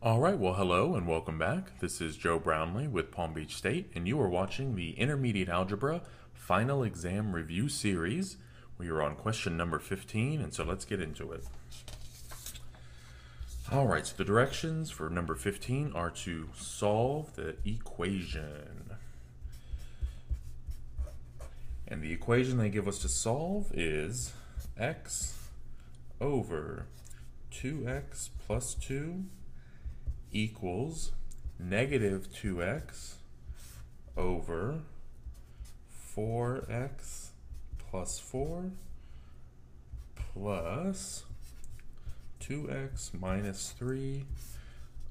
Alright, well hello and welcome back. This is Joe Brownlee with Palm Beach State, and you are watching the Intermediate Algebra Final Exam Review Series. We are on question number 15, and so let's get into it. Alright, so the directions for number 15 are to solve the equation. And the equation they give us to solve is x over 2x plus 2 equals negative 2x over 4x plus 4 plus 2x minus 3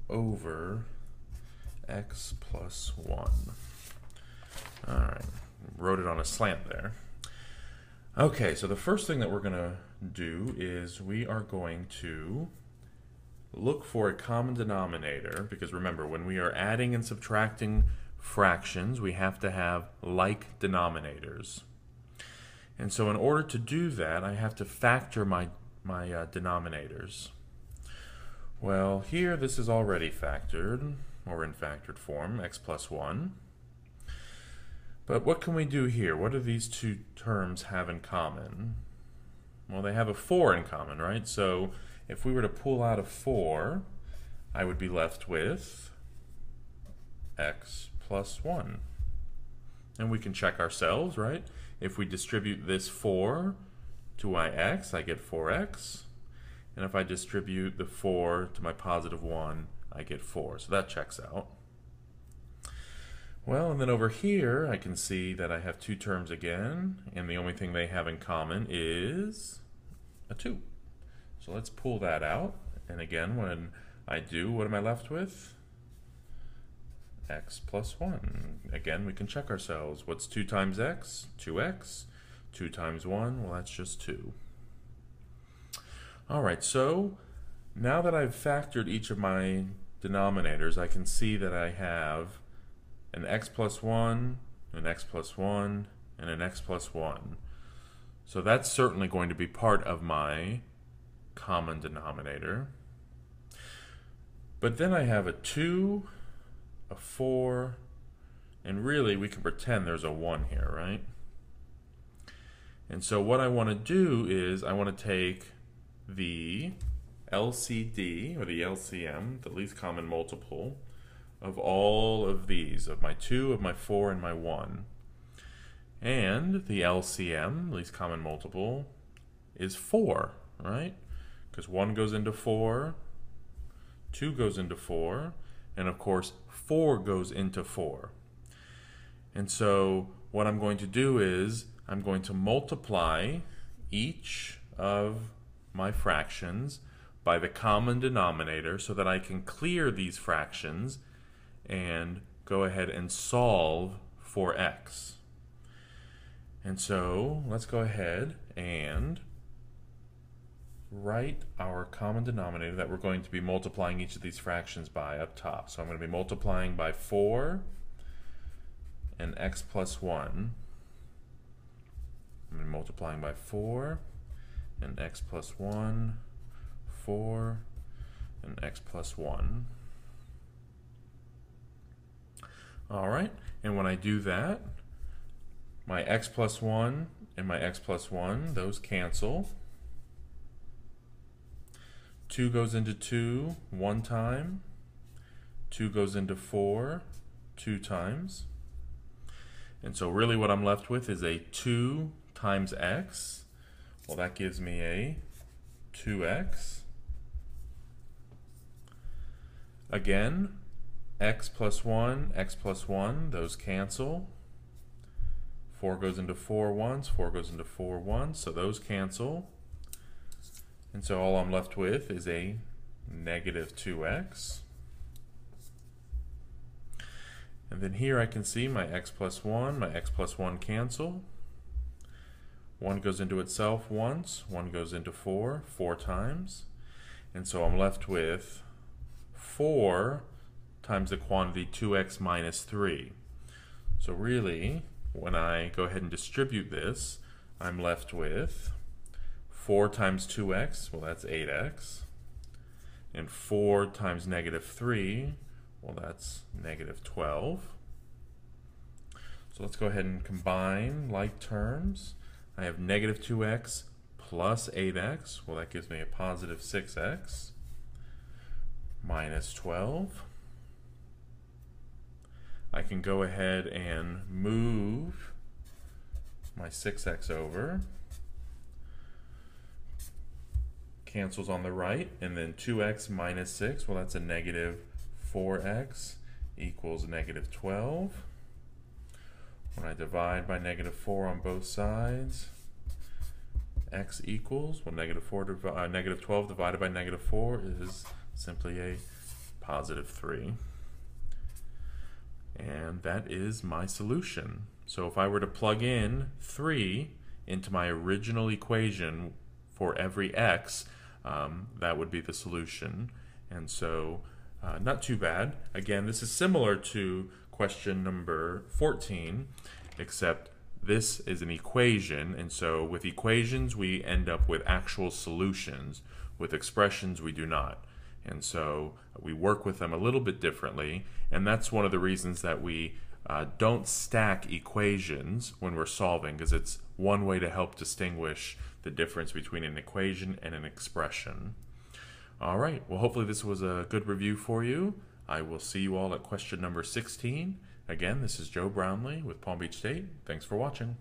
over x plus 1. Alright, wrote it on a slant there. Okay, so the first thing that we're going to do is we are going to look for a common denominator, because remember, when we are adding and subtracting fractions, we have to have like denominators. And so in order to do that, I have to factor my denominators. Well, here this is already factored, or in factored form, x plus 1. But what can we do here? What do these two terms have in common? Well, they have a 4 in common, right? So if we were to pull out a 4, I would be left with x plus 1. And we can check ourselves, right? If we distribute this 4 to my x, I get 4x. And if I distribute the 4 to my positive 1, I get 4. So that checks out. Well, and then over here, I can see that I have two terms again, and the only thing they have in common is a 2. So let's pull that out, and again, when I do, what am I left with? X plus 1. Again, we can check ourselves. What's 2 times x? 2x. 2 times 1, well, that's just 2. Alright, so now that I've factored each of my denominators, I can see that I have an x plus 1, an x plus 1, and an x plus 1. So that's certainly going to be part of my common denominator. But then I have a 2, a 4, and really we can pretend there's a 1 here, right? And so what I want to do is I want to take the LCD, or the LCM, the least common multiple, of all of these, of my 2, of my 4, and my 1. And the LCM, least common multiple, is 4, right? Because 1 goes into 4, 2 goes into 4, and of course 4 goes into 4. And so what I'm going to do is I'm going to multiply each of my fractions by the common denominator so that I can clear these fractions and go ahead and solve for x. And so let's go ahead and write our common denominator that we're going to be multiplying each of these fractions by up top. So I'm going to be multiplying by 4 and x plus 1. I'm going to be multiplying by 4 and x plus 1, 4 and x plus 1. Alright, and when I do that, my x plus 1 and my x plus 1, those cancel. 2 goes into 2 one time. 2 goes into 4 2 times. And so really what I'm left with is a 2 times x. Well, that gives me a 2x. Again, x plus 1, those cancel. 4 goes into 4 once, 4 goes into 4 once, so those cancel. And so all I'm left with is a negative 2x. And then here I can see my x plus 1 cancel. 1 goes into itself once, 1 goes into 4 times. And so I'm left with 4 times the quantity 2x minus 3. So really, when I go ahead and distribute this, I'm left with 4 times 2x, well that's 8x, And 4 times negative 3, well, that's negative 12. So let's go ahead and combine like terms. I have negative 2x plus 8x. Well, that gives me a positive 6x minus 12. I can go ahead and move my 6x over. Cancels on the right, and then 2x minus 6, well, that's a negative 4x equals negative 12. When I divide by negative 4 on both sides, x equals, well, negative 12 divided by negative 4 is simply a positive 3. And that is my solution. So if I were to plug in 3 into my original equation for every x, that would be the solution. And so not too bad. Again, this is similar to question number 14, except this is an equation, and so with equations we end up with actual solutions. With expressions we do not. And so we work with them a little bit differently, and that's one of the reasons that we don't stack equations when we're solving, because it's one way to help distinguish the difference between an equation and an expression. All right, well, hopefully this was a good review for you. I will see you all at question number 16. Again, this is Joe Brownlee with Palm Beach State. Thanks for watching.